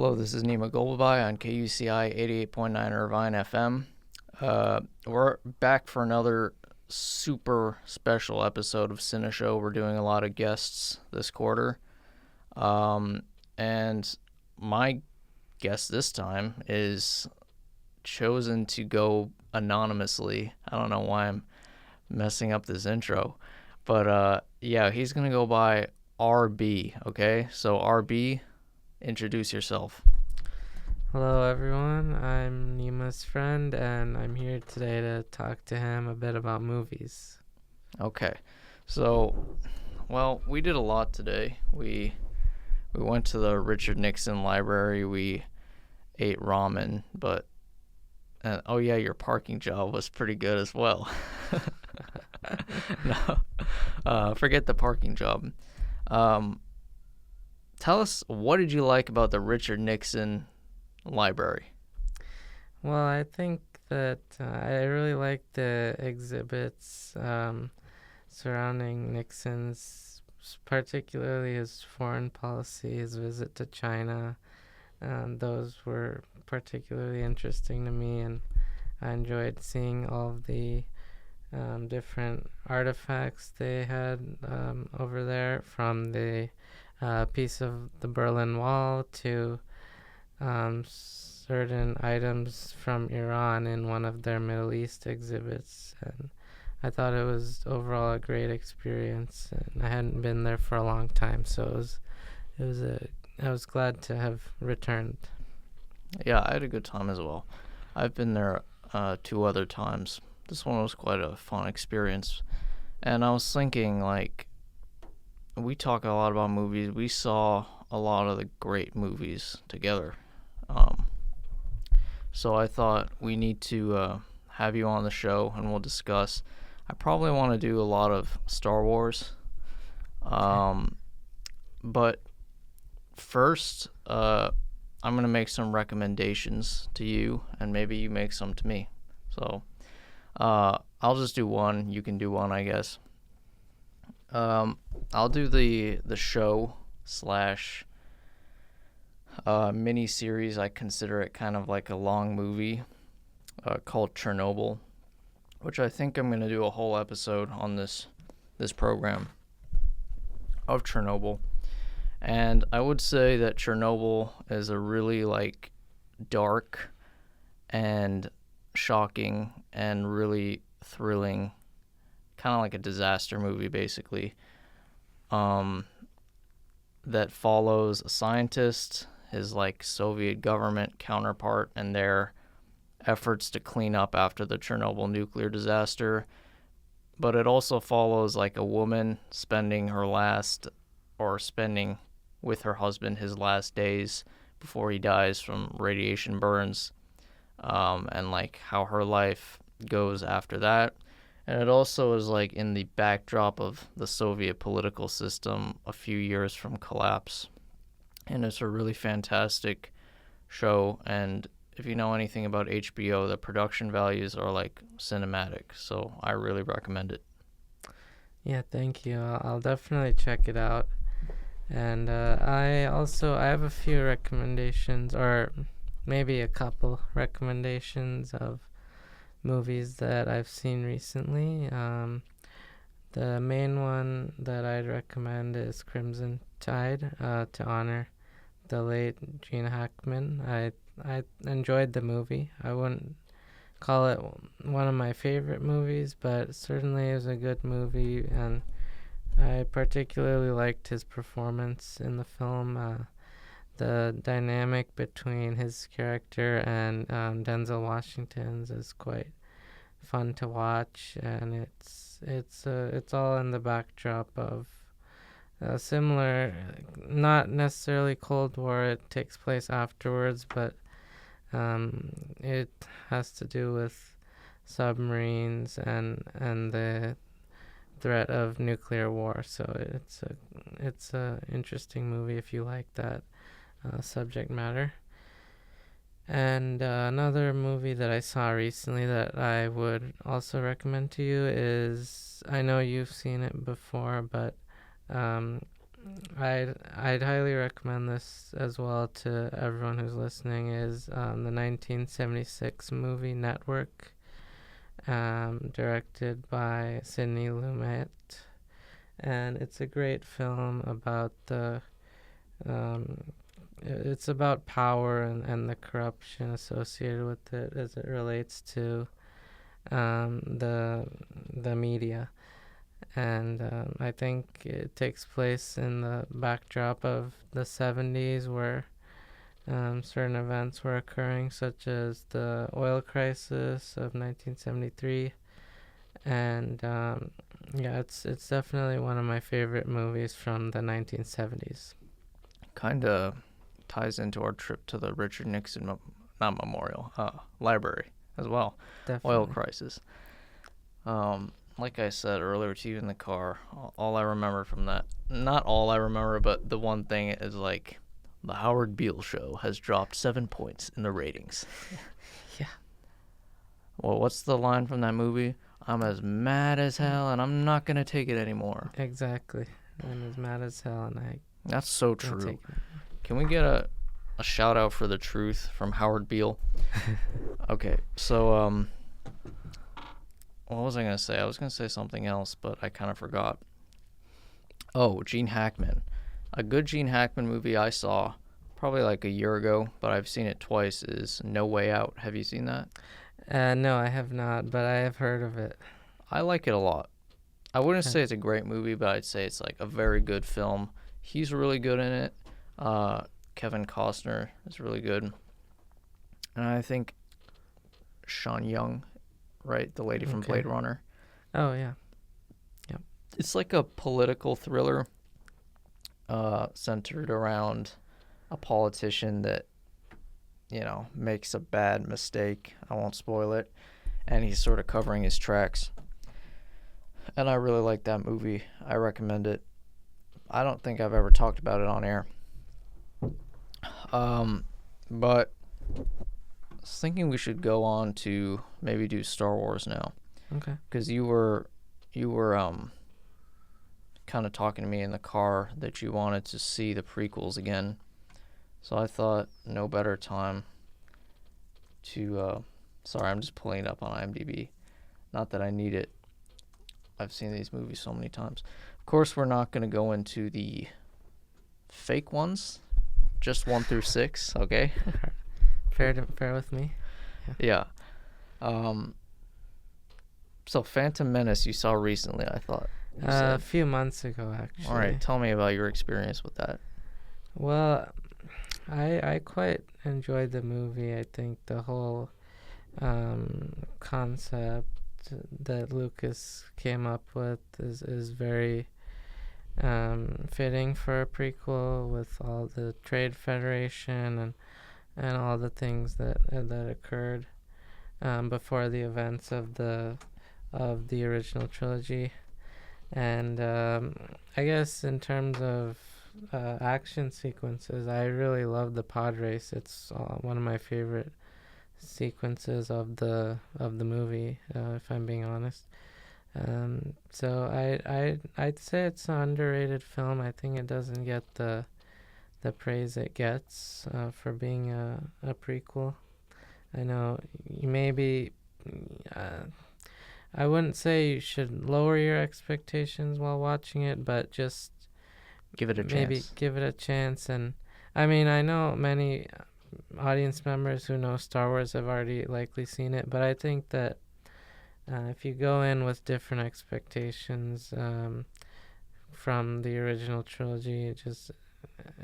Hello, this is Nima Golbabai on KUCI 88.9 Irvine FM. We're back for another super special episode of Cinéshow. We're doing a lot of guests this quarter. And my guest this time is chosen to go anonymously. I don't know why I'm messing up this intro. But yeah, he's going to go by RB, okay? So RB, introduce yourself. Hello, everyone. I'm Nima's friend, and I'm here today to talk to him a bit about movies. Okay. So, well, we did a lot today. We went to the Richard Nixon Library. We ate ramen, but oh yeah, your parking job was pretty good as well. No, forget the parking job. Tell us, what did you like about the Richard Nixon Library? Well, I think that I really like the exhibits surrounding Nixon's, particularly his foreign policy, his visit to China. Those were particularly interesting to me, and I enjoyed seeing all of the different artifacts they had over there, from the piece of the Berlin Wall to certain items from Iran in one of their Middle East exhibits. And I thought it was overall a great experience, and I hadn't been there for a long time, so I was glad to have returned. Yeah, I had a good time as well. I've been there 2 other times. This one was quite a fun experience. And I was thinking, like, we talk a lot about movies. We saw a lot of the great movies together. So I thought we need to have you on the show, and we'll discuss. I probably want to do a lot of Star Wars. But first, I'm going to make some recommendations to you, and maybe you make some to me. So I'll just do one. You can do one, I guess. I'll do the show slash mini series. I consider it kind of like a long movie called Chernobyl, which I think I'm going to do a whole episode on this program of Chernobyl. And I would say that Chernobyl is a really like dark and shocking and really thrilling, kind of like a disaster movie, basically, that follows a scientist, his like Soviet government counterpart, and their efforts to clean up after the Chernobyl nuclear disaster. But it also follows like a woman spending with her husband his last days before he dies from radiation burns, and like how her life goes after that. And it also is like in the backdrop of the Soviet political system a few years from collapse. And it's a really fantastic show. And if you know anything about HBO, the production values are like cinematic. So I really recommend it. Yeah, thank you. I'll definitely check it out. And I have a few recommendations, or maybe a couple recommendations of movies that I've seen recently. The main one that I'd recommend is Crimson Tide, to honor the late Gene Hackman. I enjoyed the movie. I wouldn't call it one of my favorite movies, but certainly it was a good movie, and I particularly liked his performance in the film. The dynamic between his character and Denzel Washington's is quite fun to watch, and it's all in the backdrop of similar, not necessarily Cold War. It takes place afterwards, but it has to do with submarines and the threat of nuclear war. So it's a interesting movie if you like that subject matter. And another movie that I saw recently that I would also recommend to you is, I know you've seen it before, but I'd highly recommend this as well to everyone who's listening. Is the 1976 movie Network, directed by Sidney Lumet, and it's a great film about the um, it's about power and the corruption associated with it as it relates to the media. And I think it takes place in the backdrop of the 70s, where certain events were occurring, such as the oil crisis of 1973. And yeah, it's definitely one of my favorite movies from the 1970s. Kind of ties into our trip to the Richard Nixon, not memorial, library as well. Definitely. Oil crisis. Like I said earlier to you in the car, all I remember from that, not all I remember, but the one thing is like, the Howard Beale Show has dropped 7 points in the ratings. Yeah. Well, what's the line from that movie? I'm as mad as hell, and I'm not gonna take it anymore. Exactly. I'm as mad as hell, and I That's so can't true. take it. Can we get a shout out for the truth from Howard Beale? Okay, so what was I gonna say? I was gonna say something else, but I kind of forgot. Oh, Gene Hackman. A good Gene Hackman movie I saw probably like a year ago, but I've seen it twice, is No Way Out. Have you seen that? No, I have not, but I have heard of it. I like it a lot. I wouldn't Okay. say it's a great movie, but I'd say it's like a very good film. He's really good in it. Kevin Costner is really good. And I think Sean Young, right? The lady from Okay. Blade Runner. Oh, yeah. It's like a political thriller centered around a politician that, makes a bad mistake. I won't spoil it. And he's sort of covering his tracks. And I really like that movie. I recommend it. I don't think I've ever talked about it on air. But I was thinking we should go on to maybe do Star Wars now. Okay. Because you were kind of talking to me in the car that you wanted to see the prequels again. So I thought no better time to sorry, I'm just pulling it up on IMDb. Not that I need it. I've seen these movies so many times. Of course, we're not going to go into the fake ones, just 1 through 6, okay? Fair with me. Yeah. So Phantom Menace you saw recently, I thought. You A said. few months ago, actually. All right, tell me about your experience with that. Well, I quite enjoyed the movie. I think the whole concept that Lucas came up with is very fitting for a prequel, with all the Trade Federation and all the things that occurred before the events of the original trilogy. And I guess in terms of action sequences, I really love the pod race. It's one of my favorite sequences of the movie, if I'm being honest. So I'd say it's an underrated film. I think it doesn't get the praise it gets for being a prequel. I know you maybe. I wouldn't say you should lower your expectations while watching it, but just Give it a maybe chance. give it a chance. And I mean, I know many audience members who know Star Wars have already likely seen it, but I think that if you go in with different expectations from the original trilogy, just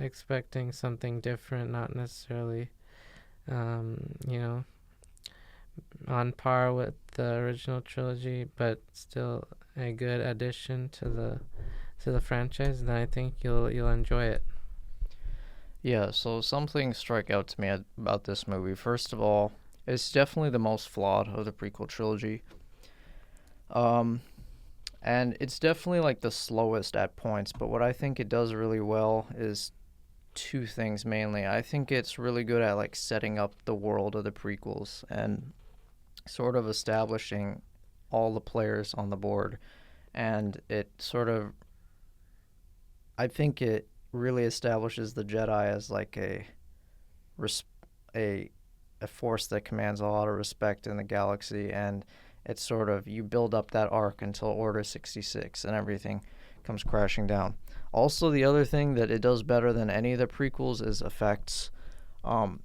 expecting something different, not necessarily, on par with the original trilogy, but still a good addition to the franchise, then I think you'll enjoy it. Yeah, so some things strike out to me about this movie. First of all, it's definitely the most flawed of the prequel trilogy. And it's definitely like the slowest at points, but what I think it does really well is two things mainly. I think it's really good at like setting up the world of the prequels and sort of establishing all the players on the board, and it sort of I think it really establishes the Jedi as like res- a a force that commands a lot of respect in the galaxy, and it's sort of you build up that arc until Order 66 and everything comes crashing down. Also, the other thing that it does better than any of the prequels is effects. Um,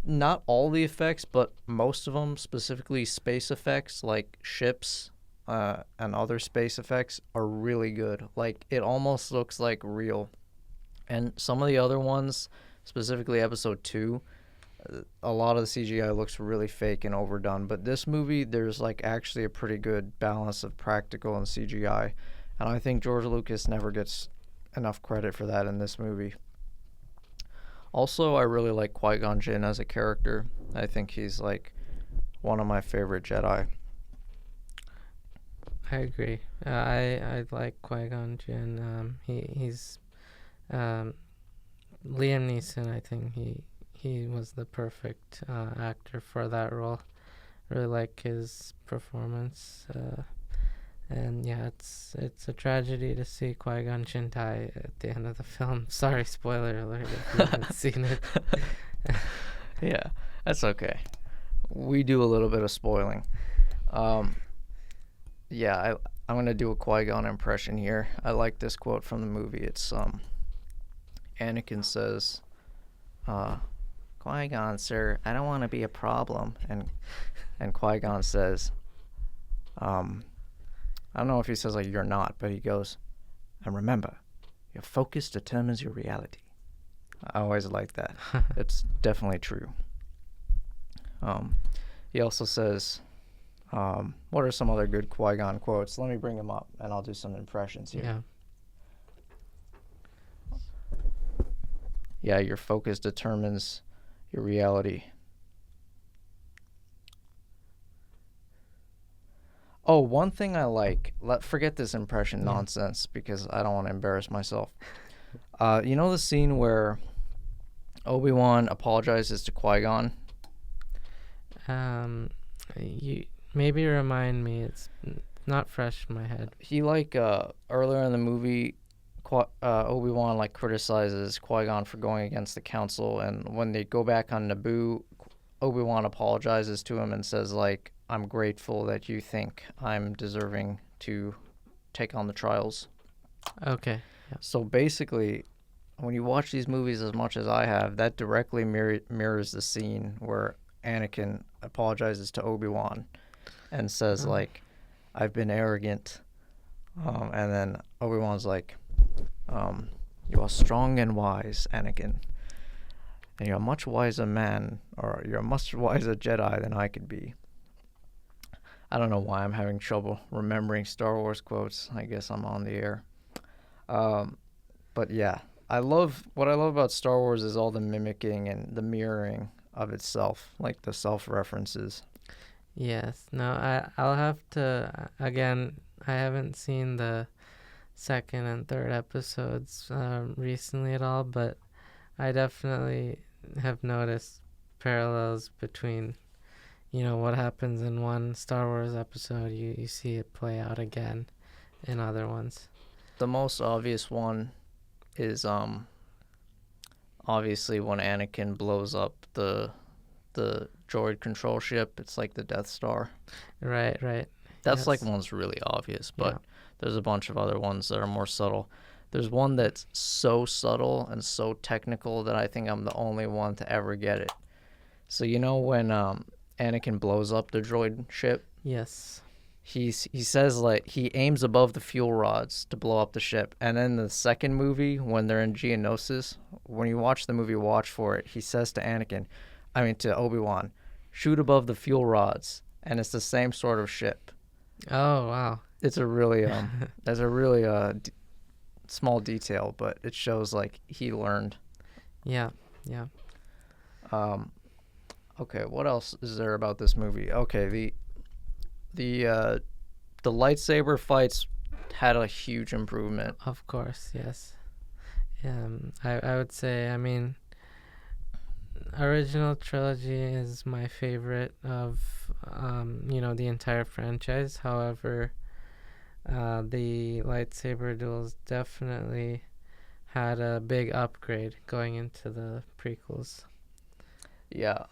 Not all the effects, but most of them, specifically space effects like ships and other space effects, are really good. Like, it almost looks like real. And some of the other ones, specifically episode 2, a lot of the CGI looks really fake and overdone. But this movie, there's like actually a pretty good balance of practical and CGI. And I think George Lucas never gets enough credit for that in this movie. Also, I really like Qui-Gon Jinn as a character. I think he's like one of my favorite Jedi. I agree. I like Qui-Gon Jinn. He's um, Liam Neeson. I think he was the perfect actor for that role. Really like his performance. And yeah, it's a tragedy to see Qui-Gon Jinn die at the end of the film. Sorry, spoiler alert if you haven't seen it. Yeah, that's okay. We do a little bit of spoiling. Yeah, I'm gonna do a Qui-Gon impression here. I like this quote from the movie. It's Anakin says, "Qui-Gon, sir, I don't want to be a problem," and Qui-Gon says, I don't know if he says like "you're not," but he goes, "And remember, your focus determines your reality." I always like that. It's definitely true. He also says, what are some other good Qui-Gon quotes? Let me bring them up, and I'll do some impressions here. Yeah. Yeah, your focus determines your reality. Oh, one thing I like. Forget this impression nonsense because I don't want to embarrass myself. You know the scene where Obi-Wan apologizes to Qui-Gon? You maybe remind me. It's not fresh in my head. He earlier in the movie, Obi-Wan like criticizes Qui-Gon for going against the Council, and when they go back on Naboo, Obi-Wan apologizes to him and says like, "I'm grateful that you think I'm deserving to take on the trials." Okay. Yeah. So basically, when you watch these movies as much as I have, that directly mirrors the scene where Anakin apologizes to Obi-Wan and says like, "I've been arrogant," and then Obi-Wan's like, "You are strong and wise, Anakin, and you're a much wiser man, or you're a much wiser Jedi than I could be." I don't know why I'm having trouble remembering Star Wars quotes. I guess I'm on the air. But yeah, what I love about Star Wars is all the mimicking and the mirroring of itself, like the self-references. Yes. No, I'll have to again. I haven't seen the second and third episodes recently at all, but I definitely have noticed parallels between, what happens in one Star Wars episode, you see it play out again in other ones. The most obvious one is obviously when Anakin blows up the droid control ship. It's like the Death Star. Right. That's Yes. like one's really obvious, but there's a bunch of other ones that are more subtle. There's one that's so subtle and so technical that I think I'm the only one to ever get it. So when Anakin blows up the droid ship, Yes. he says like he aims above the fuel rods to blow up the ship, and then the second movie when they're in Geonosis, when you watch the movie, watch for it. He says to Obi-Wan, "Shoot above the fuel rods," and it's the same sort of ship. Oh wow. It's a really that's a really small detail, but it shows like he learned. Yeah. Okay, what else is there about this movie? Okay, the lightsaber fights had a huge improvement. Of course. Yes. I would say, original trilogy is my favorite of the entire franchise. However, the lightsaber duels definitely had a big upgrade going into the prequels. Yeah,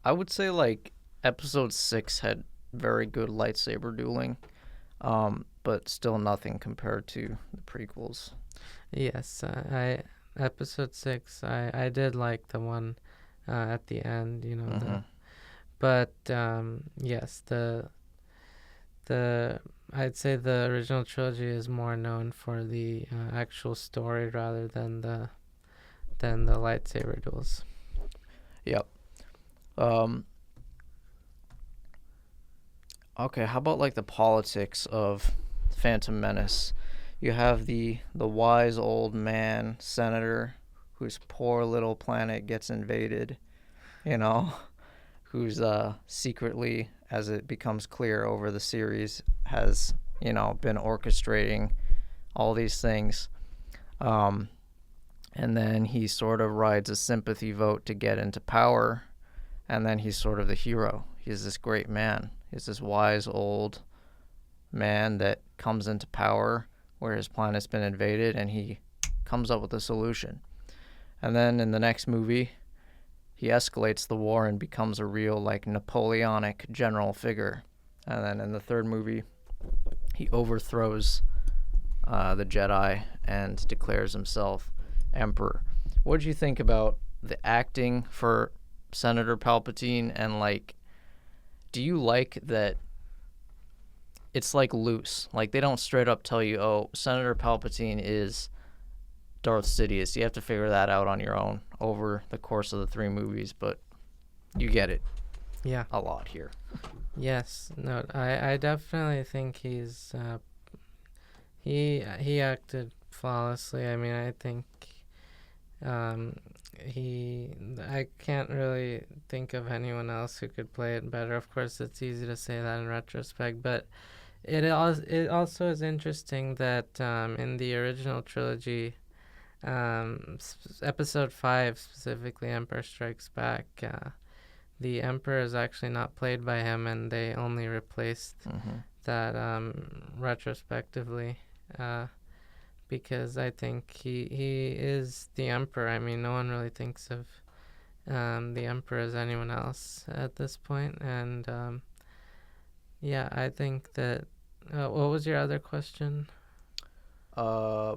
I would say like episode 6 had very good lightsaber dueling, but still nothing compared to the prequels. Yes, I episode 6. I did like the one at the end. You know Mm-hmm. but yes, the I'd say the original trilogy is more known for the actual story rather than the lightsaber duels. Yep. Um, okay, how about like the politics of Phantom Menace? You have the wise old man senator whose poor little planet gets invaded, you know, who's secretly, as it becomes clear over the series, has, been orchestrating all these things. Um, and then he sort of rides a sympathy vote to get into power, and then he's sort of the hero. He's this great man. He's this wise old man that comes into power where his planet's been invaded, and he comes up with a solution. And then in the next movie, he escalates the war and becomes a real, like, Napoleonic general figure. And then in the third movie, he overthrows the Jedi and declares himself emperor. What did you think about the acting for Senator Palpatine, and, like, do you like that it's, like, loose? Like, they don't straight up tell you, oh, Senator Palpatine is Darth Sidious. You have to figure that out on your own over the course of the 3 movies, but you get it Yeah. a lot here. Yes. No. I definitely think he acted flawlessly. I mean, I think I can't really think of anyone else who could play it better. Of course, it's easy to say that in retrospect, but it also is interesting that in the original trilogy, episode 5 specifically, Empire Strikes Back, the Emperor is actually not played by him, and they only replaced that retrospectively, because I think he is the Emperor. I mean, no one really thinks of the Emperor as anyone else at this point, and yeah, I think that. What was your other question? I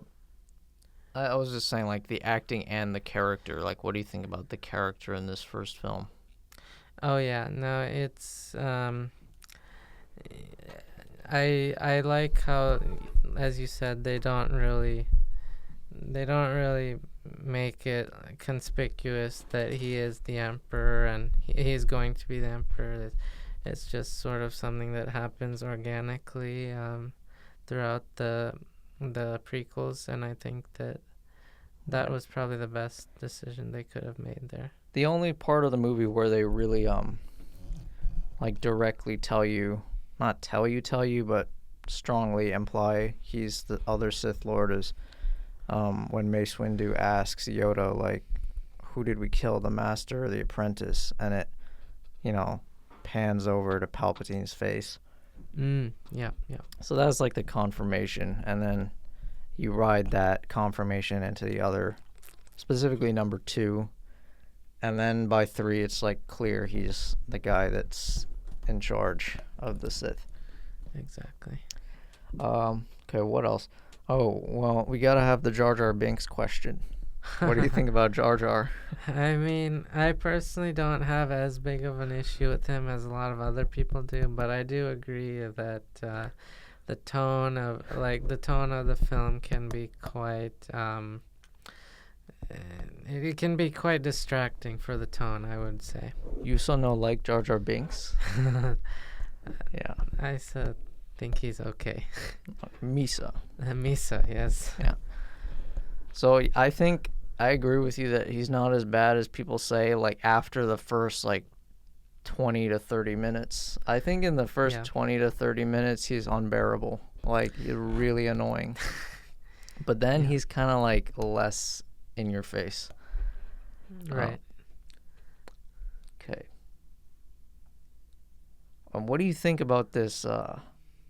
was just saying, like, the acting and the character. Like, what do you think about the character in this first film? Oh yeah, no, it's I like how, as you said, they don't really make it conspicuous that he is the Emperor and he's going to be the Emperor. It's just sort of something that happens organically throughout the prequels, and I think that was probably the best decision they could have made there. The only part of the movie where they really like directly not tell you, but strongly imply he's the other Sith Lord is when Mace Windu asks Yoda, like, who did we kill, the master or the apprentice? And it, pans over to Palpatine's face. Yeah. So that's like the confirmation, and then you ride that confirmation into the other, specifically number 2, and then by 3 it's like clear he's the guy that's in charge of the Sith. Exactly. Okay, what else? Oh, well, we gotta have the Jar Jar Binks question. What do you think about Jar Jar? I mean, I personally don't have as big of an issue with him as a lot of other people do, but I do agree that the tone of the film can be quite it can be quite distracting for the tone, I would say. You so no like Jar Jar Binks? Yeah. I think he's okay. Misa. Misa, yes. Yeah. So I think I agree with you that he's not as bad as people say, like, after the first, like, 20 to 30 minutes. I think in the first 20 to 30 minutes, he's unbearable. Like, you're really annoying. But then he's kind of, like, less in your face. Right. Okay. What do you think about this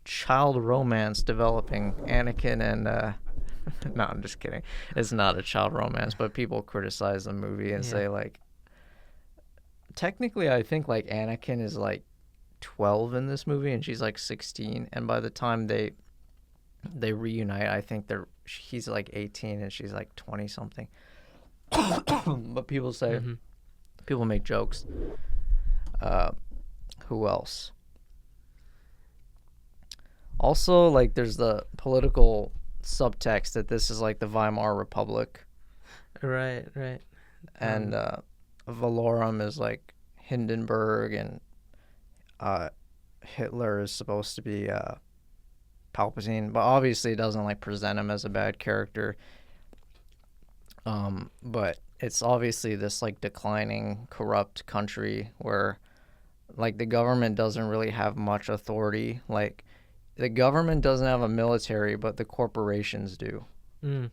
child romance developing Anakin and No, I'm just kidding. It's not a child romance, but people criticize the movie and Yeah. say like, technically, I think like Anakin is like 12 in this movie and she's like 16, and by the time they reunite, I think he's like 18 and she's like 20 something. But people say, Mhm. people make jokes. Who else? Also, like, there's the political subtext that this is like the Weimar Republic, Right. Right. and Valorum is like Hindenburg, and Hitler is supposed to be Palpatine, but obviously it doesn't like present him as a bad character. But it's obviously this like declining, corrupt country where like the government doesn't really have much authority. Like the government doesn't have a military, but the corporations do. Mm.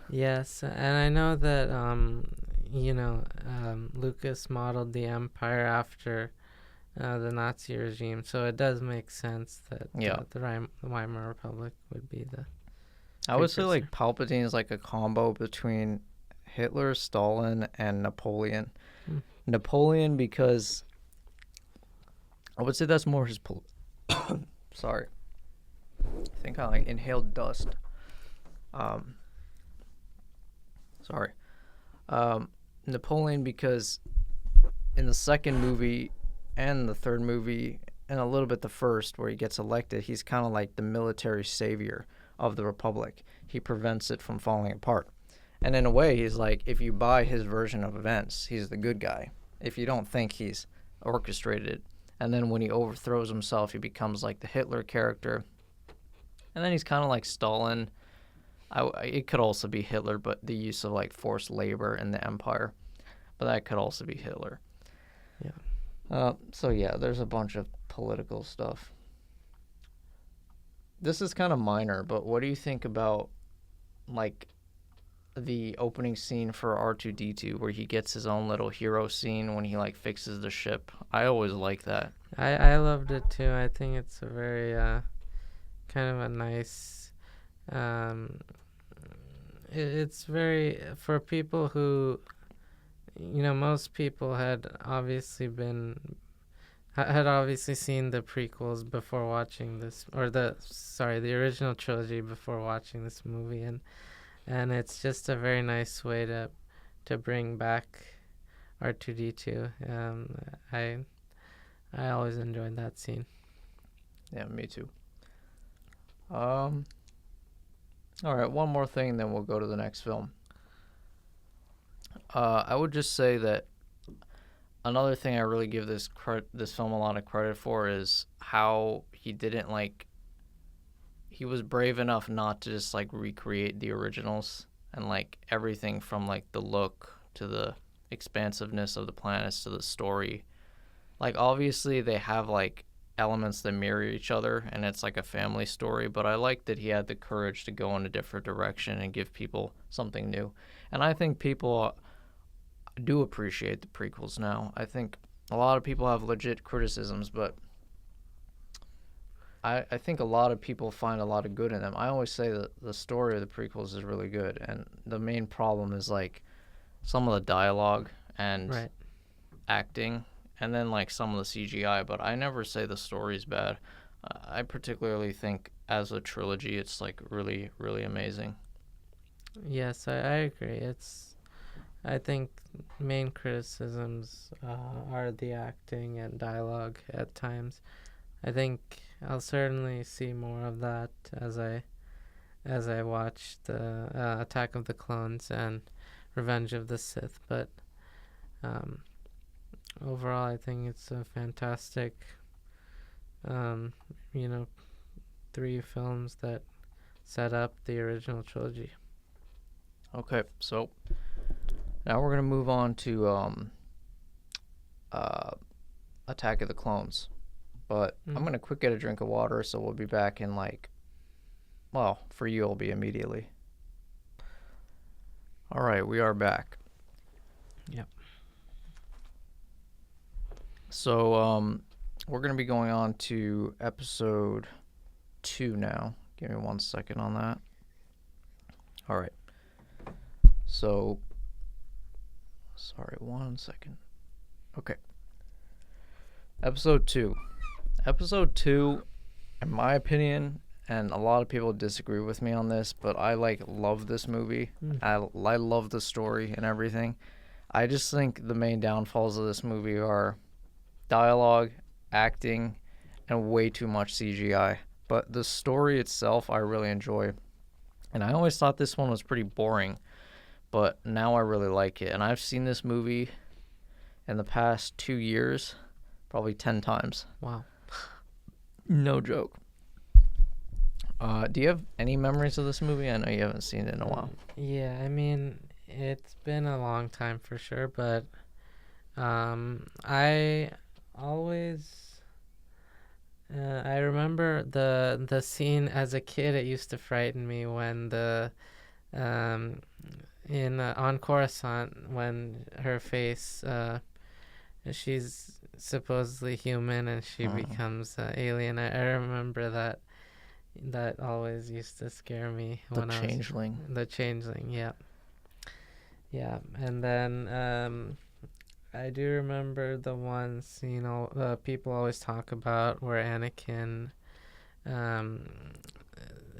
Yes, and I know that Lucas modeled the Empire after the Nazi regime, so it does make sense that Yeah. the Weimar Republic would be the I would say precursor. like Palpatine is like a combo between Hitler, Stalin, and Napoleon. Hmm. Napoleon because I would say that's more his sorry. I think I like inhaled dust. Sorry. Napoleon because in the second movie and the third movie and a little bit the first where he gets elected, he's kind of like the military savior of the Republic. He prevents it from falling apart. And in a way, he's like, if you buy his version of events, he's the good guy. If you don't think he's orchestrated, and then when he overthrows himself, he becomes like the Hitler character. And then he's kind of like Stalin. It could also be Hitler, but the use of like forced labor in the empire. But that could also be Hitler. Yeah. So yeah, there's a bunch of political stuff. This is kind of minor, but what do you think about like the opening scene for R2-D2 where he gets his own little hero scene when he like fixes the ship? I always like that. I loved it too. I think it's a very kind of a nice. It's very for people who, most people had obviously seen the prequels before watching this, or the original trilogy before watching this movie, and it's just a very nice way to bring back R2-D2. I always enjoyed that scene. Yeah, me too. All right, one more thing, then we'll go to the next film. I would just say that another thing I really give this film a lot of credit for is how he didn't like. He was brave enough not to just like recreate the originals, and like everything from like the look to the expansiveness of the planets to the story. Like obviously they have like elements that mirror each other and it's like a family story, but I like that he had the courage to go in a different direction and give people something new. And I think people do appreciate the prequels now. I think a lot of people have legit criticisms, but I think a lot of people find a lot of good in them. I always say that the story of the prequels is really good, and the main problem is like some of the dialogue and Right. acting, and then like some of the CGI, but I never say the story's bad. I particularly think as a trilogy it's like really, really amazing. Yes, I agree. I think main criticisms are the acting and dialogue at times. I think I'll certainly see more of that as I watch the Attack of the Clones and Revenge of the Sith. But overall, I think it's a fantastic, you know, 3 films that set up the original trilogy. Okay, so now we're gonna move on to Attack of the Clones, but I'm gonna quick get a drink of water, so we'll be back in like, well, for you it'll be immediately. All right, we are back. Yep. So we're gonna be going on to episode 2 now. Give me 1 second on that. All right. So, sorry, 1 second. Okay. Episode 2. Episode 2, in my opinion, and a lot of people disagree with me on this, but I love this movie. I love the story and everything. I just think the main downfalls of this movie are dialogue, acting, and way too much CGI. But the story itself, I really enjoy. And I always thought this one was pretty boring, but now I really like it. And I've seen this movie in the past 2 years, probably 10 times. Wow. No joke. Do you have any memories of this movie? I know you haven't seen it in a while. Yeah, I mean, it's been a long time for sure, but I always I remember the scene as a kid. It used to frighten me when the in on Coruscant, when her face she's supposedly human and she becomes alien. I remember that always used to scare me when I was Changeling. the changeling. Yeah, and then I do remember the one scene people always talk about where Anakin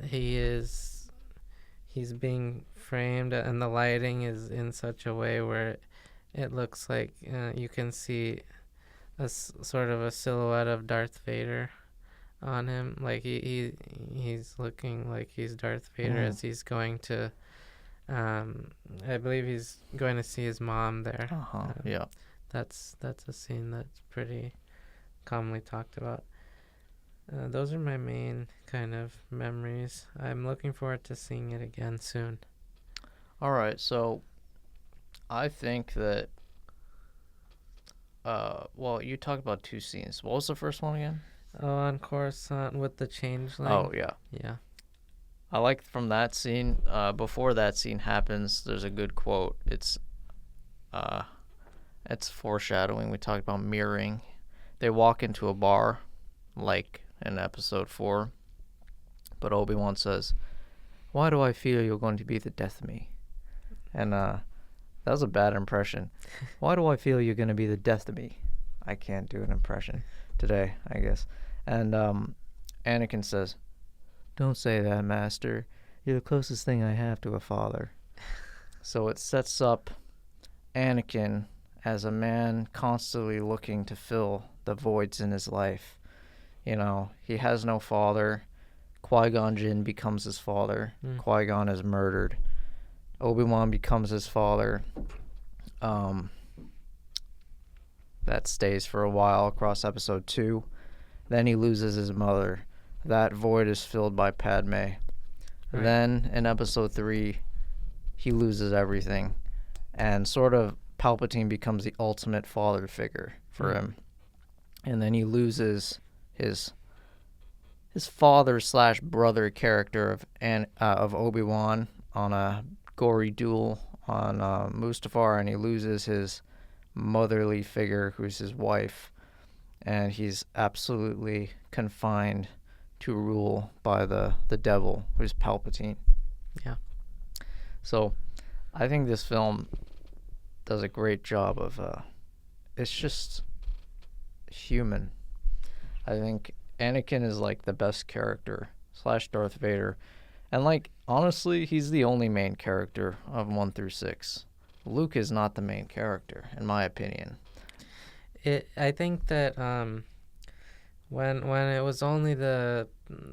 he's being framed and the lighting is in such a way where it looks like you can see sort of a silhouette of Darth Vader on him. Like he's looking like he's Darth Vader as he's going to I believe he's going to see his mom there. Yeah. That's a scene that's pretty commonly talked about. Those are my main kind of memories. I'm looking forward to seeing it again soon. All right, so I think that well, you talked about 2 scenes. What was the first one again? Oh, on Coruscant with the changeling. Oh, yeah. Yeah. I like from that scene, before that scene happens, there's a good quote. It's foreshadowing. We talked about mirroring. They walk into a bar, like in episode 4, but Obi-Wan says, "Why do I feel you're going to be the death of me?" And that was a bad impression. Why do I feel you're going to be the death of me? I can't do an impression today, I guess. And Anakin says, "Don't say that, Master. You're the closest thing I have to a father." So it sets up Anakin as a man constantly looking to fill the voids in his life. You know, he has no father. Qui-Gon Jinn becomes his father. Qui-Gon is murdered. Obi-Wan becomes his father. That stays for a while across episode 2. Then he loses his mother. That void is filled by Padme. Right. Then in episode 3, he loses everything. And sort of Palpatine becomes the ultimate father figure for him. And then he loses his father/brother character of Obi-Wan on a gory duel on Mustafar, and he loses his motherly figure, who's his wife, and he's absolutely confined to rule by the devil, who's Palpatine. Yeah. So I think this film does a great job of it's just human. I think Anakin is like the best character / Darth Vader, and honestly, he's the only main character of 1 through 6. Luke is not the main character, in my opinion. I think that when it was only the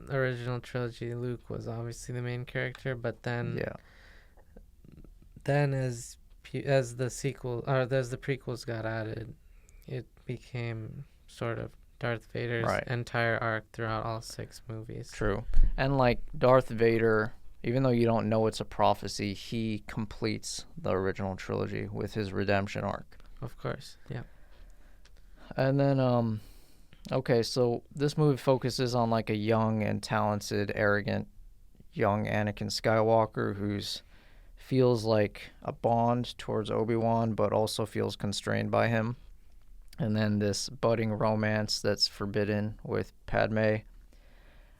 original trilogy, Luke was obviously the main character, but then as the sequel or as the prequels got added, it became sort of Darth Vader's entire arc throughout all 6 movies. True. And Darth Vader, even though you don't know it's a prophecy, he completes the original trilogy with his redemption arc. Of course, yeah. And then, okay, so this movie focuses on a young and talented, arrogant young Anakin Skywalker who's feels like a bond towards Obi-Wan, but also feels constrained by him. And then this budding romance that's forbidden with Padme.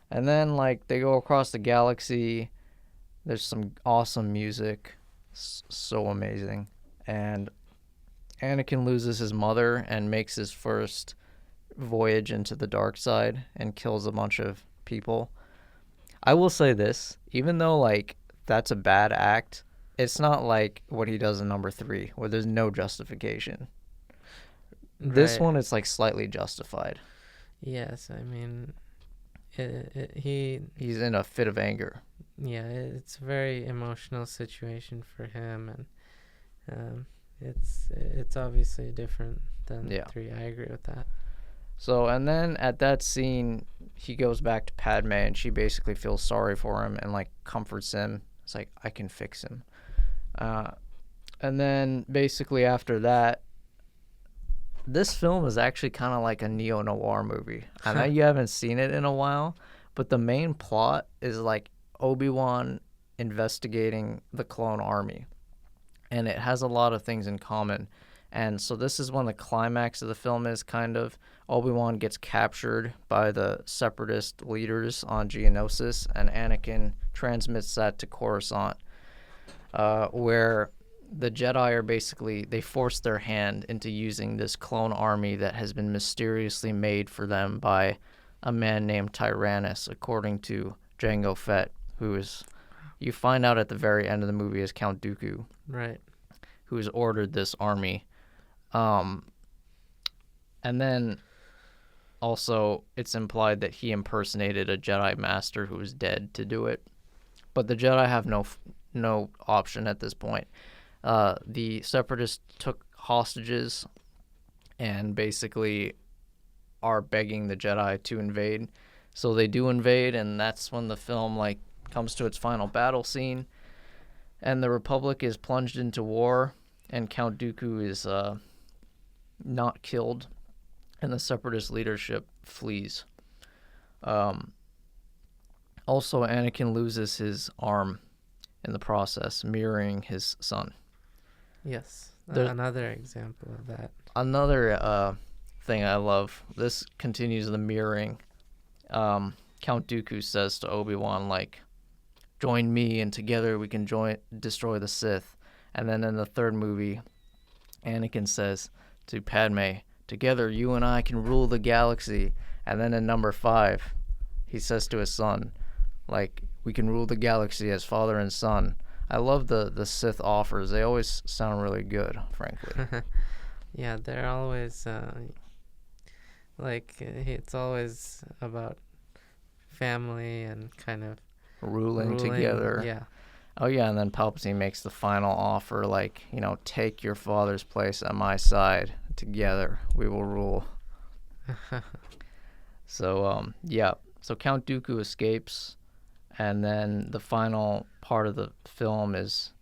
And then, they go across the galaxy, There's some awesome music, so amazing. And Anakin loses his mother and makes his first voyage into the dark side and kills a bunch of people. I will say this, even though like that's a bad act, it's not like what he does in number 3 where there's no justification. This Right. one it's like slightly justified. Yes, I mean, He's in a fit of anger. yeah, it's a very emotional situation for him, and it's obviously different than Yeah. 3. I agree with that. So, and then at that scene, he goes back to Padme and she basically feels sorry for him and like comforts him. It's like, I can fix him. And then basically after that, this film is actually kind of like a neo-noir movie. I know you haven't seen it in a while, but the main plot is like Obi-Wan investigating the clone army. And it has a lot of things in common. And so this is when the climax of the film is kind of Obi-Wan gets captured by the separatist leaders on Geonosis, and Anakin transmits that to Coruscant, where the Jedi are basically, they force their hand into using this clone army that has been mysteriously made for them by a man named Tyrannus, according to Jango Fett, who is, you find out at the very end of the movie, is Count Dooku, Right. who has ordered this army. And then also it's implied that he impersonated a Jedi master who was dead to do it. But the Jedi have no option at this point. The Separatists took hostages and basically are begging the Jedi to invade. So they do invade, and that's when the film like comes to its final battle scene. And the Republic is plunged into war, and Count Dooku is not killed, and the Separatist leadership flees. Also, Anakin loses his arm in the process, mirroring his son. Yes. There's Another example of that. another thing I love. This continues the mirroring. Count Dooku says to Obi-Wan, like, join me and together we can destroy the Sith. And then in the third movie, Anakin says to Padme, together you and I can rule the galaxy. And then in number 5, he says to his son, like, we can rule the galaxy as father and son. I love the Sith offers. They always sound really good, frankly. Yeah, they're always it's always about family and kind of Ruling together. Yeah. Oh, yeah, and then Palpatine makes the final offer, like, take your father's place at my side. Together, we will rule. So, yeah. So Count Dooku escapes, and then the final part of the film is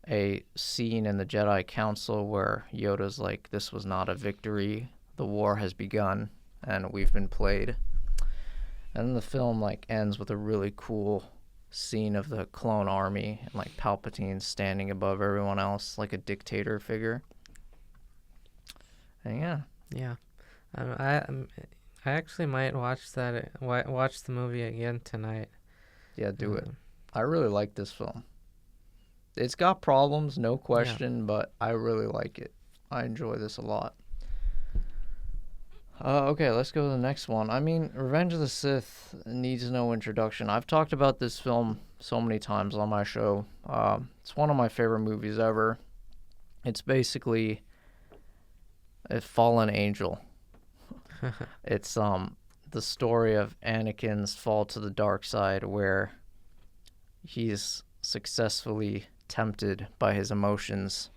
a scene in the Jedi Council where Yoda's like, this was not a victory. The war has begun, and we've been played. And then the film, like, ends with a really cool scene of the clone army and like Palpatine standing above everyone else like a dictator figure. And yeah, I actually might watch the movie again tonight. Yeah, do it. I really like this film. It's got problems, no question, but I really like it. I enjoy this a lot. Okay, let's go to the next one. I mean, Revenge of the Sith needs no introduction. I've talked about this film so many times on my show. It's one of my favorite movies ever. It's basically a fallen angel. It's the story of Anakin's fall to the dark side, where he's successfully tempted by his emotions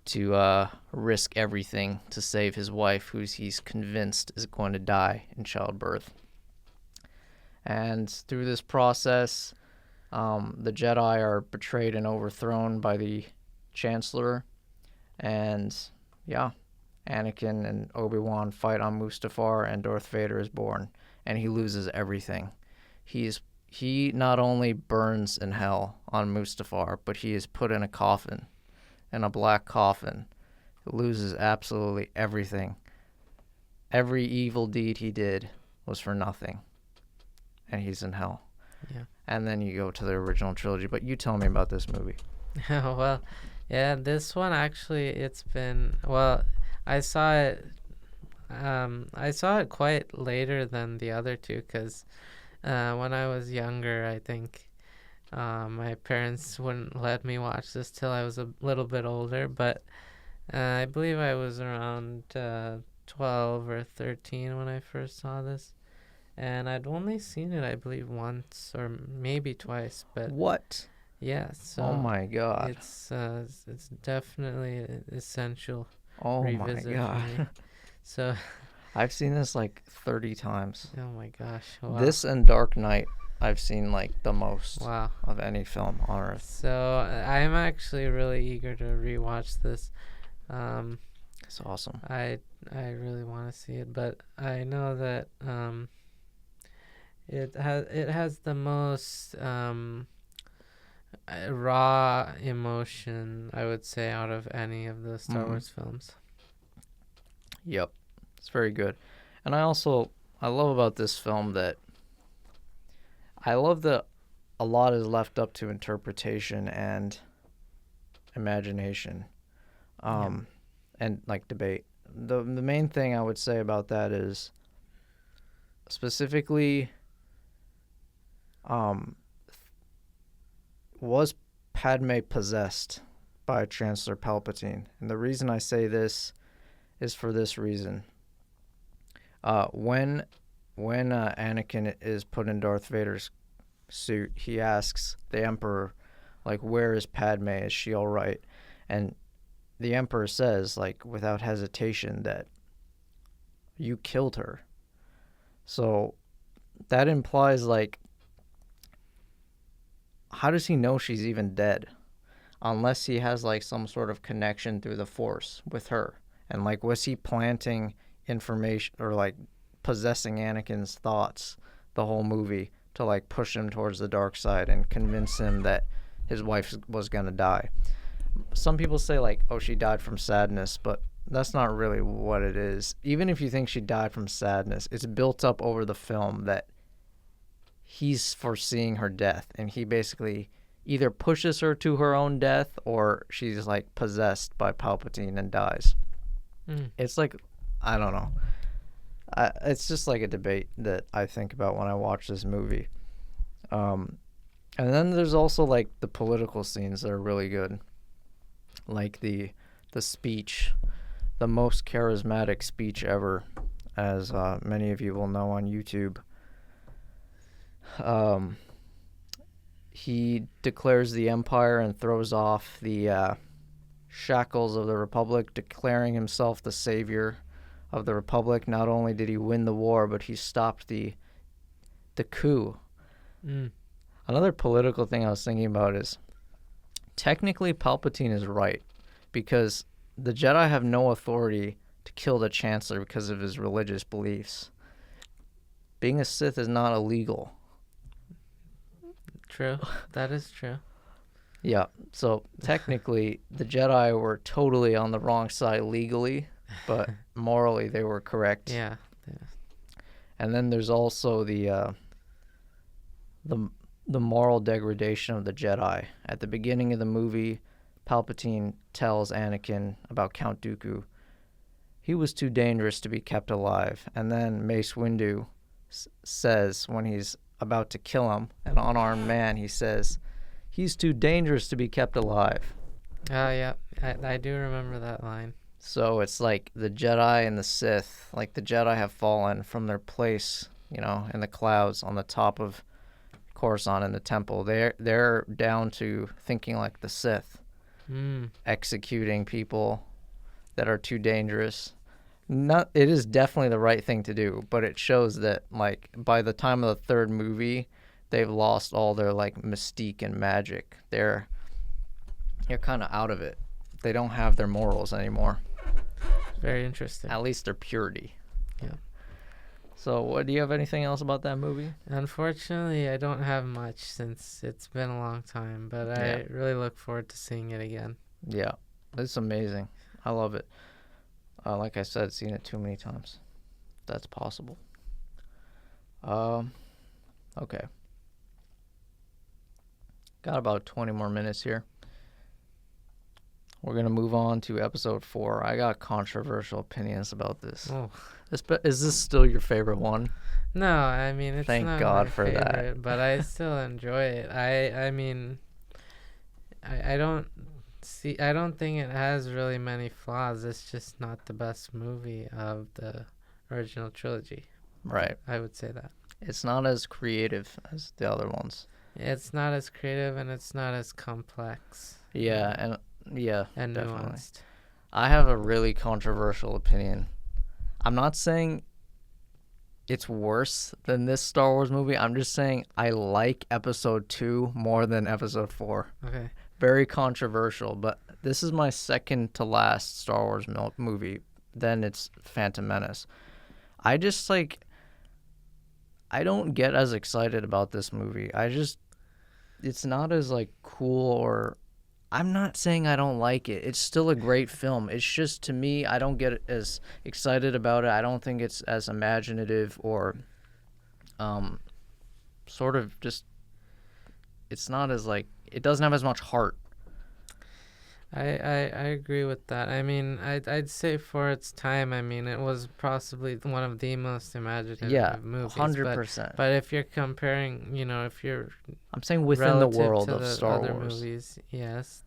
to risk everything to save his wife, who he's convinced is going to die in childbirth. And through this process, the Jedi are betrayed and overthrown by the Chancellor. And yeah, Anakin and Obi-Wan fight on Mustafar, and Darth Vader is born, and he loses everything. He not only burns in hell on Mustafar, but he is put in a coffin, in a black coffin. He loses absolutely everything. Every evil deed he did was for nothing, and he's in hell. Yeah. and then you go to the original trilogy. But you tell me about this movie. Well, yeah, this one actually, it's been, well, I saw it. I saw it quite later than the other two, because when I was younger, I think my parents wouldn't let me watch this till I was a little bit older. But I believe I was around 12 or 13 when I first saw this. And I'd only seen it, I believe, once or maybe twice. But What? yeah, Oh so my god. it's definitely an essential Oh my revisit for me. god. So, I've seen this like 30 times. oh my gosh, wow. This and Dark Knight I've seen like the most Wow. of any film on earth. So I'm actually really eager to rewatch this. It's awesome. I really want to see it, but I know that it has the most raw emotion, I would say, out of any of the Star Wars films. Yep. It's very good. And I love about this film that I love that a lot is left up to interpretation and imagination, and like debate. The main thing I would say about that is specifically, was Padme possessed by Chancellor Palpatine? And the reason I say this is for this reason. When Anakin is put in Darth Vader's suit, he asks the Emperor, like, where is Padme? Is she all right? And the Emperor says, like, without hesitation, that you killed her. So that implies, like, how does he know she's even dead? Unless he has, like, some sort of connection through the Force with her. And, like, was he planting information or, like, possessing Anakin's thoughts the whole movie to, like, push him towards the dark side and convince him that his wife was going to die? Some people say, like, oh, she died from sadness, but that's not really what it is. Even if you think she died from sadness, it's built up over the film that he's foreseeing her death, and he basically either pushes her to her own death or she's, like, possessed by Palpatine and dies. It's like, I don't know. It's just like a debate that I think about when I watch this movie. And then there's also, like, the political scenes that are really good. Like the speech, the most charismatic speech ever, as many of you will know on YouTube. He declares the Empire and throws off the shackles of the Republic, declaring himself the savior of the Republic. Not only did he win the war, but he stopped the coup. Another political thing I was thinking about is, technically Palpatine is right, because the Jedi have no authority to kill the Chancellor because of his religious beliefs. Being a Sith is not illegal. True. That is true. Yeah, so technically the Jedi were totally on the wrong side legally, but morally they were correct. Yeah. And then there's also the moral degradation of the Jedi. At the beginning of the movie, Palpatine tells Anakin about Count Dooku. He was too dangerous to be kept alive. And then Mace Windu says, when he's about to kill him, an unarmed man, he says, he's too dangerous to be kept alive. Oh, yeah. I do remember that line. So it's like the Jedi and the Sith, like the Jedi have fallen from their place, you know, in the clouds on the top of Coruscant in the temple. They're down to thinking like the Sith, executing people that are too dangerous. It is definitely the right thing to do, but it shows that, like, by the time of the third movie, they've lost all their, like, mystique and magic. They're kind of out of it. They don't have their morals anymore. Very interesting. At least their purity. Yeah. So, do you have anything else about that movie? Unfortunately, I don't have much, since it's been a long time, but I really look forward to seeing it again. Yeah. It's amazing. I love it. Like I said, seen it too many times. That's possible. Okay. Got about 20 more minutes here. We're going to move on to episode 4. I got controversial opinions about this. Oh. Is this still your favorite one? No, I mean, it's Thank not God my for that. favorite, but I still enjoy it. I mean, I don't think it has really many flaws. It's just not the best movie of the original trilogy. Right. I would say that. It's not as creative as the other ones. It's not as creative and it's not as complex. Yeah, and And definitely. nuanced. I have a really controversial opinion. I'm not saying it's worse than this Star Wars movie. I'm just saying I like episode 2 more than episode 4. Okay. Very controversial, but this is my second to last Star Wars movie. Then it's Phantom Menace. I just I don't get as excited about this movie. It's not as cool, or I'm not saying I don't like it. It's still a great film. It's just, to me, I don't get as excited about it. I don't think it's as imaginative or sort of just, it's not as it doesn't have as much heart. I agree with that. I mean, I'd say for its time, I mean, it was possibly one of the most imaginative movies. 100%. But if you're comparing, if you're I'm saying within the relative world to of the Star other Wars. movies, yes,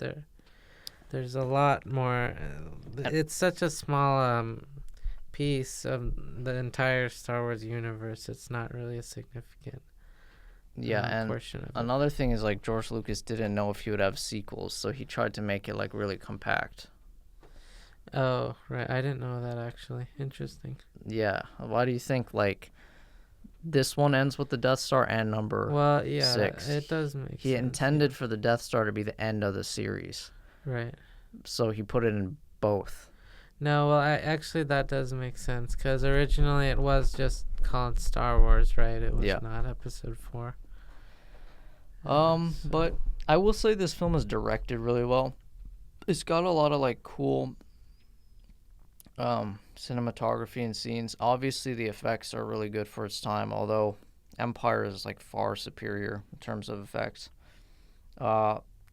there's a lot more. It's such a small piece of the entire Star Wars universe. It's not really a significant And portion of it. another thing is George Lucas didn't know if he would have sequels, so he tried to make it really compact. Oh, right. I didn't know that, actually. Interesting. Yeah. Why do you think this one ends with the Death Star and number Well, yeah, 6? it does make sense. He intended for the Death Star to be the end of the series, Right. so he put it in both. No, well, actually, that does make sense, because originally it was just called Star Wars, right? It was not Episode 4. But I will say this film is directed really well. It's got a lot of cool cinematography and scenes. Obviously, the effects are really good for its time, although Empire is far superior in terms of effects.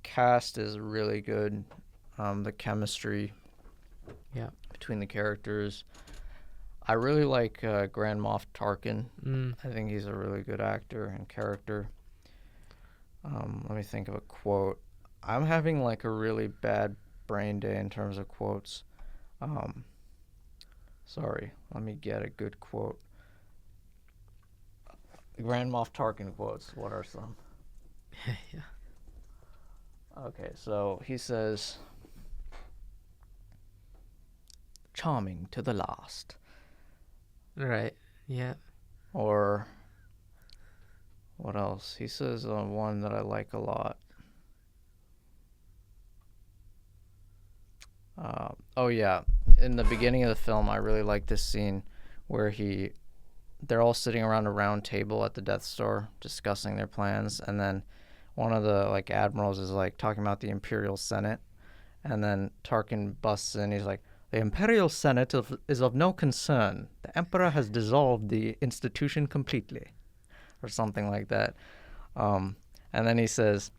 Cast is really good. The chemistry between the characters. I really like Grand Moff Tarkin. I think he's a really good actor and character. Let me think of a quote. I'm having a really bad brain day in terms of quotes. Sorry, let me get a good quote. Grand Moff Tarkin quotes. What are some? Yeah. Okay, so he says, "Charming to the last." Right. Yeah. Or what else? He says one that I like a lot. Oh yeah, in the beginning of the film, I really like this scene where they're all sitting around a round table at the Death Star discussing their plans, and then one of the admirals is talking about the Imperial Senate, and then Tarkin busts in. He's like, "The Imperial Senate is of no concern. The Emperor has dissolved the institution completely," or something like that. And then he says,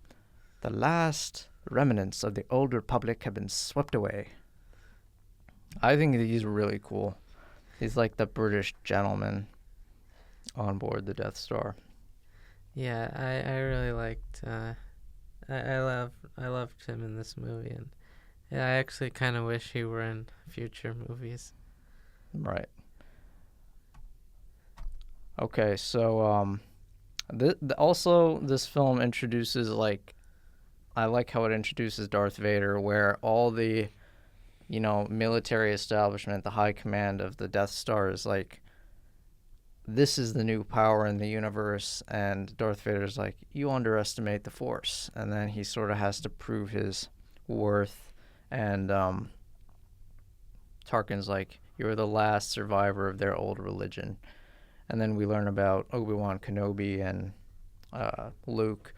"The last remnants of the old republic have been swept away." I think he's really cool. He's like the British gentleman on board the Death Star. Yeah, I really liked. I loved him in this movie, and yeah, I actually kind of wish he were in future movies. Right. Okay, so also this film introduces I like how it introduces Darth Vader, where all the military establishment, the high command of the Death Star is this is the new power in the universe, and Darth Vader's you underestimate the Force, and then he sort of has to prove his worth, and Tarkin's you're the last survivor of their old religion. And then we learn about Obi-Wan Kenobi and Luke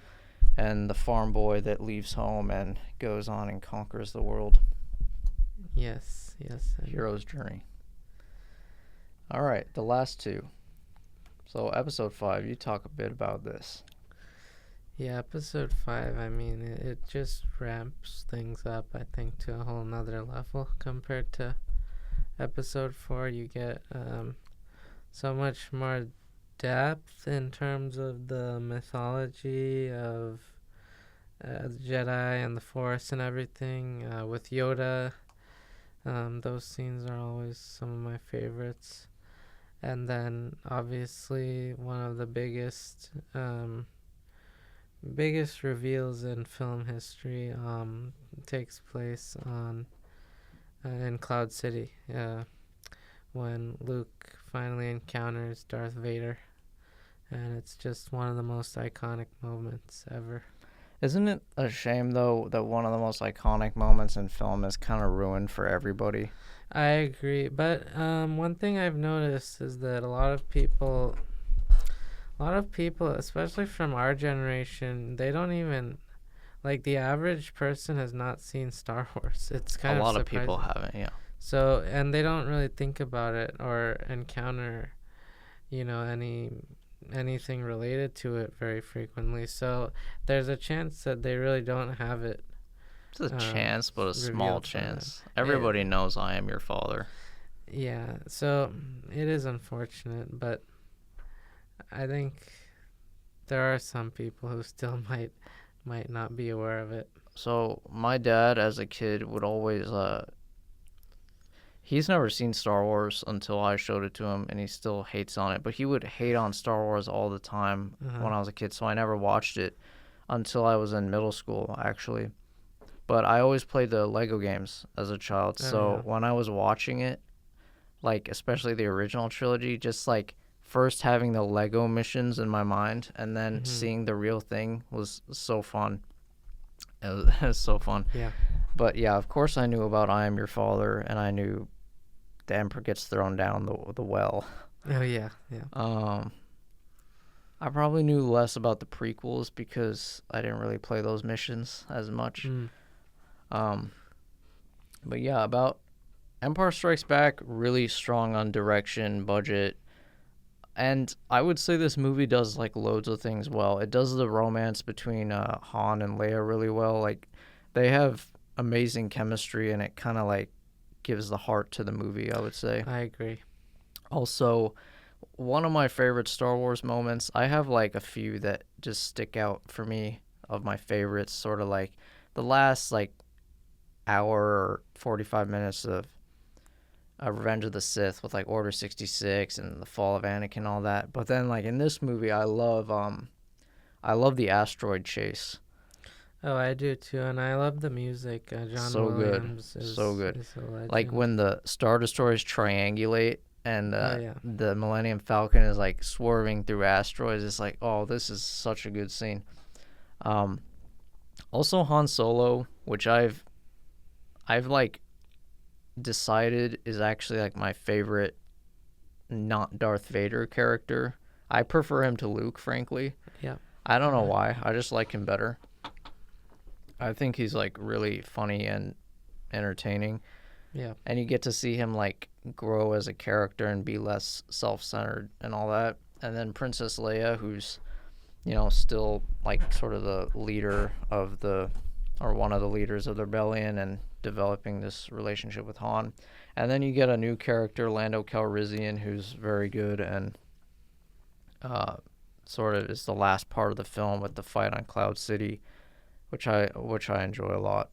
and the farm boy that leaves home and goes on and conquers the world. Yes. Hero's journey. All right, the last two. So episode 5, you talk a bit about this. Yeah, episode 5, I mean, it just ramps things up, I think, to a whole nother level compared to episode 4. You get so much more depth in terms of the mythology of the Jedi and the Force and everything. With Yoda, those scenes are always some of my favorites. And then, obviously, one of the biggest reveals in film history takes place on in Cloud City, when Luke finally encounters Darth Vader, and it's just one of the most iconic moments ever. Isn't it a shame, though, that one of the most iconic moments in film is kind of ruined for everybody? I agree, but one thing I've noticed is that a lot of people, especially from our generation, they don't even like the average person has not seen Star Wars. It's kind A of lot of surprising. people haven't, yeah. So, and they don't really think about it or encounter, anything related to it very frequently. So, there's a chance that they really don't have it. It's a chance, but a small revealed for them. chance. Everybody knows I am your father. Yeah, so it is unfortunate, but I think there are some people who still might not be aware of it. So my dad, as a kid, would always he's never seen Star Wars until I showed it to him, and he still hates on it. But he would hate on Star Wars all the time when I was a kid, so I never watched it until I was in middle school, actually. But I always played the Lego games as a child, so when I was watching it, like especially the original trilogy, just like first having the Lego missions in my mind and then seeing the real thing was so fun. It was so fun. Yeah. But yeah, of course I knew about I Am Your Father, and I knew the Emperor gets thrown down the well. Oh yeah, yeah. I probably knew less about the prequels because I didn't really play those missions as much. But yeah, about Empire Strikes Back, really strong on direction, budget, and I would say this movie does like loads of things well. It does the romance between Han and Leia really well. Like they have amazing chemistry, and it kind of like gives the heart to the movie, I would say. I agree. Also, one of my favorite Star Wars moments, I have like a few that just stick out for me of my favorites, sort of like the last like hour or 45 minutes of Revenge of the Sith with like Order 66 and the fall of Anakin and all that. But then like in this movie, I love the asteroid chase. Oh, I do too, and I love the music. John So Williams good. is So good. is a legend. Like when the Star Destroyers triangulate and yeah. the Millennium Falcon is like swerving through asteroids. It's like, oh, this is such a good scene. Also Han Solo, which I've like decided is actually like my favorite not Darth Vader character. I prefer him to Luke, frankly. Yeah. I don't know why. I just like him better. I think he's like really funny and entertaining. Yeah. And you get to see him like grow as a character and be less self-centered and all that. And then Princess Leia, who's, still like sort of the leader of or one of the leaders of the rebellion and developing this relationship with Han. And then you get a new character, Lando Calrissian, who's very good and sort of is the last part of the film with the fight on Cloud City, which I enjoy a lot.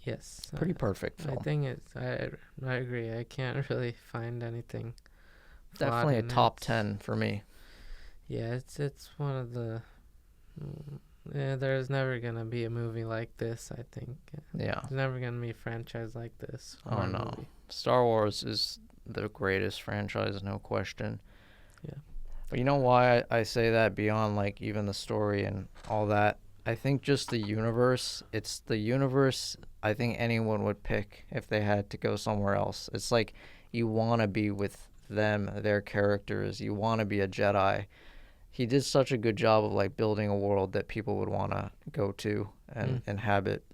Yes. Pretty perfect film. I think I agree. I can't really find anything. Definitely a top 10 for me. Yeah, it's one of the. There's never gonna be a movie like this, I think. Yeah. There's never gonna be a franchise like this. Oh no, Star Wars is the greatest franchise, no question. Yeah. But you know why I say that beyond like even the story and all that? I think just the universe. It's the universe I think anyone would pick if they had to go somewhere else. It's like you want to be with them, their characters. You want to be a Jedi. He did such a good job of like building a world that people would want to go to and inhabit.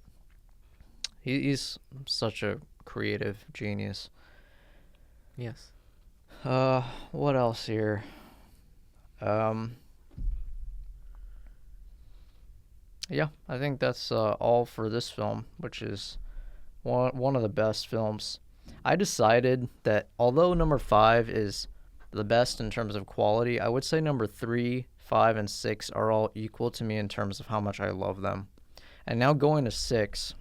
He's such a creative genius. Yes. What else here? Yeah, I think that's all for this film, which is one of the best films. I decided that although number 5 is the best in terms of quality, I would say number 3, 5, and 6 are all equal to me in terms of how much I love them. And now going to 6,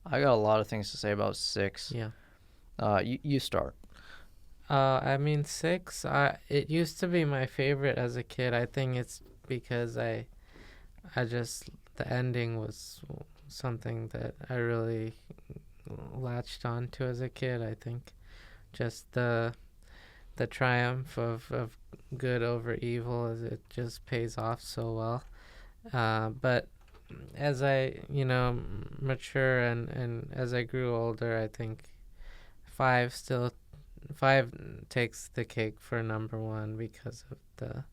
I got a lot of things to say about 6. Yeah. You start. I mean, 6. It used to be my favorite as a kid. I think it's because I just the ending was something that I really latched on to as a kid. I think just the triumph of good over evil, as it just pays off so well. But as I mature and as I grew older, I think five takes the cake for number one because of the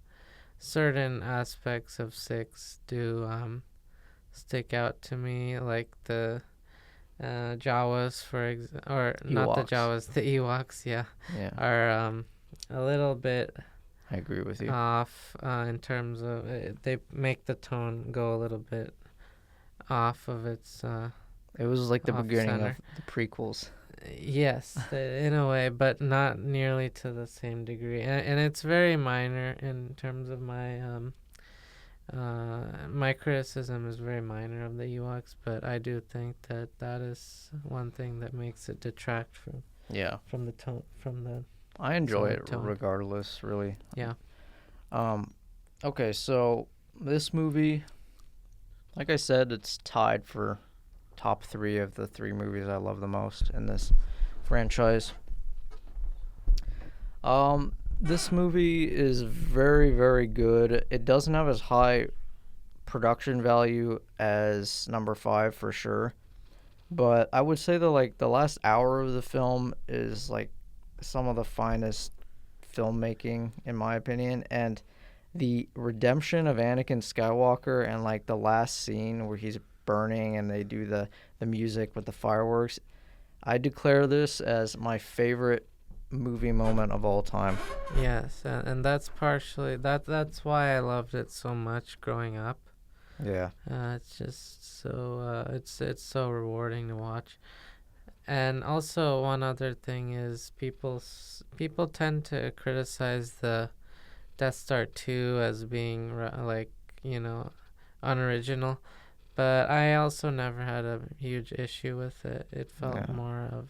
certain aspects of 6 do stick out to me, like the Jawas, or not the Ewoks. Jawas, the Ewoks, yeah, Yeah, are a little bit I agree with you. off in terms of they make the tone go a little bit off of its It was like the off beginning center. of the prequels. Yes, in a way, but not nearly to the same degree, and it's very minor in terms of my criticism is very minor of the Ewoks, but I do think that is one thing that makes it detract Yeah, from the tone, from the I enjoy solid it tone. regardless, really. Yeah. Okay, so this movie, like I said, it's tied for top 3 of the 3 movies I love the most in this franchise. This movie is very, very good. It doesn't have as high production value as number 5 for sure, but I would say that like the last hour of the film is like some of the finest filmmaking in my opinion, and the redemption of Anakin Skywalker and like the last scene where he's burning and they do the music with the fireworks. I declare this as my favorite movie moment of all time. Yes, and that's partially that's why I loved it so much growing up. Yeah. It's just so it's so rewarding to watch. And also one other thing is people tend to criticize the Death Star 2 as being unoriginal, but I also never had a huge issue with it. It felt Yeah.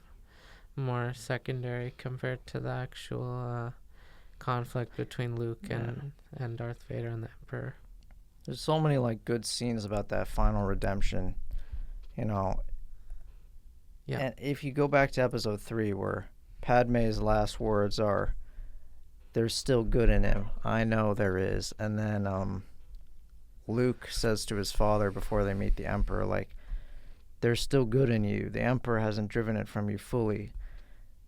more secondary compared to the actual conflict between Luke and Darth Vader and the Emperor. There's so many like good scenes about that final redemption, you know. Yeah. And if you go back to episode 3 where Padme's last words are, "There's still good in him. I know there is." And then Luke says to his father before they meet the Emperor, like, "There's still good in you. The Emperor hasn't driven it from you fully."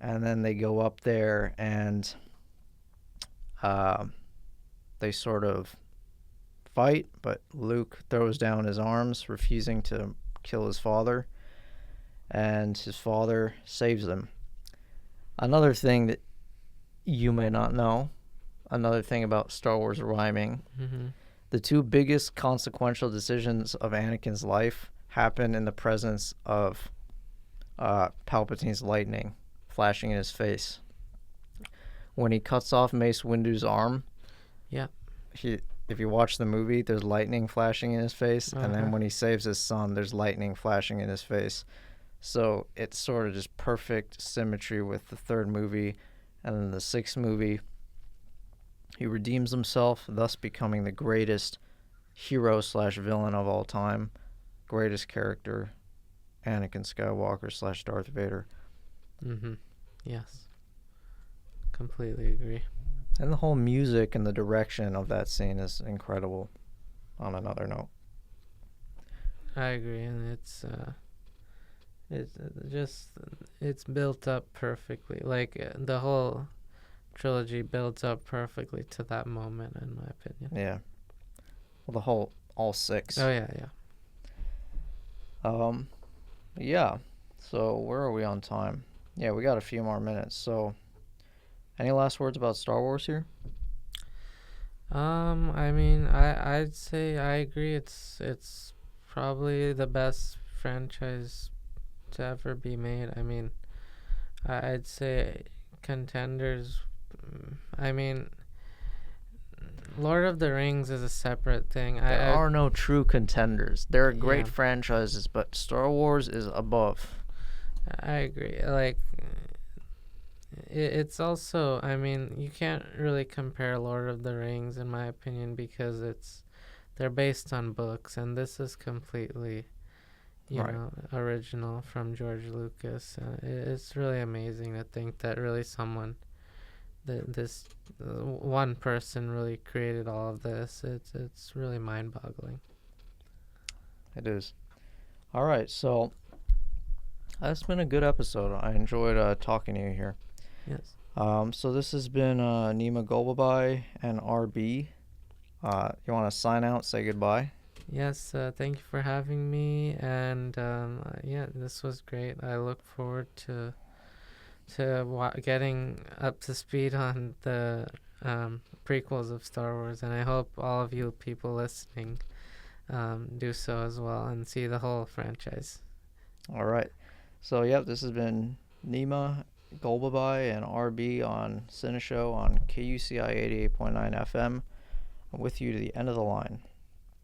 And then they go up there and they sort of fight, but Luke throws down his arms, refusing to kill his father, and his father saves him. Another thing that you may not know, another thing about Star Wars rhyming, Mm-hmm. the 2 biggest consequential decisions of Anakin's life happen in the presence of Palpatine's lightning flashing in his face. When he cuts off Mace Windu's arm, Yeah. if you watch the movie, there's lightning flashing in his face, and then Uh-huh. when he saves his son, there's lightning flashing in his face. So it's sort of just perfect symmetry with the 3rd movie, and then the 6th movie. He redeems himself, thus becoming the greatest hero/villain of all time, greatest character, Anakin Skywalker/Darth Vader. Mm-hmm. Yes. Completely agree. And the whole music and the direction of that scene is incredible, on another note. I agree, and it's built up perfectly. Like the whole trilogy builds up perfectly to that moment, in my opinion. Yeah. Well, all 6. Oh yeah. Yeah. So where are we on time? Yeah, we got a few more minutes. So, any last words about Star Wars here? I mean, I'd say I agree. It's probably the best franchise to ever be made. I mean, I'd say contenders. I mean, Lord of the Rings is a separate thing. There I are no true contenders. There are Yeah, great franchises, but Star Wars is above. I agree. Like, it's also. I mean, you can't really compare Lord of the Rings, in my opinion, because they're based on books, and this is completely, Right. original from George Lucas. It's really amazing to think that really this one person really created all of this. It's really mind-boggling. It is. All right, so that's been a good episode. I enjoyed talking to you here. Yes. So this has been Nima Golbabai and RB. You want to sign out, say goodbye? Yes. Thank you for having me, and yeah, this was great. I look forward to getting up to speed on the prequels of Star Wars, and I hope all of you people listening do so as well and see the whole franchise. All right. So, yep, this has been Nima Golbabai and RB on Cinéshow on KUCI 88.9 FM. I'm with you to the end of the line.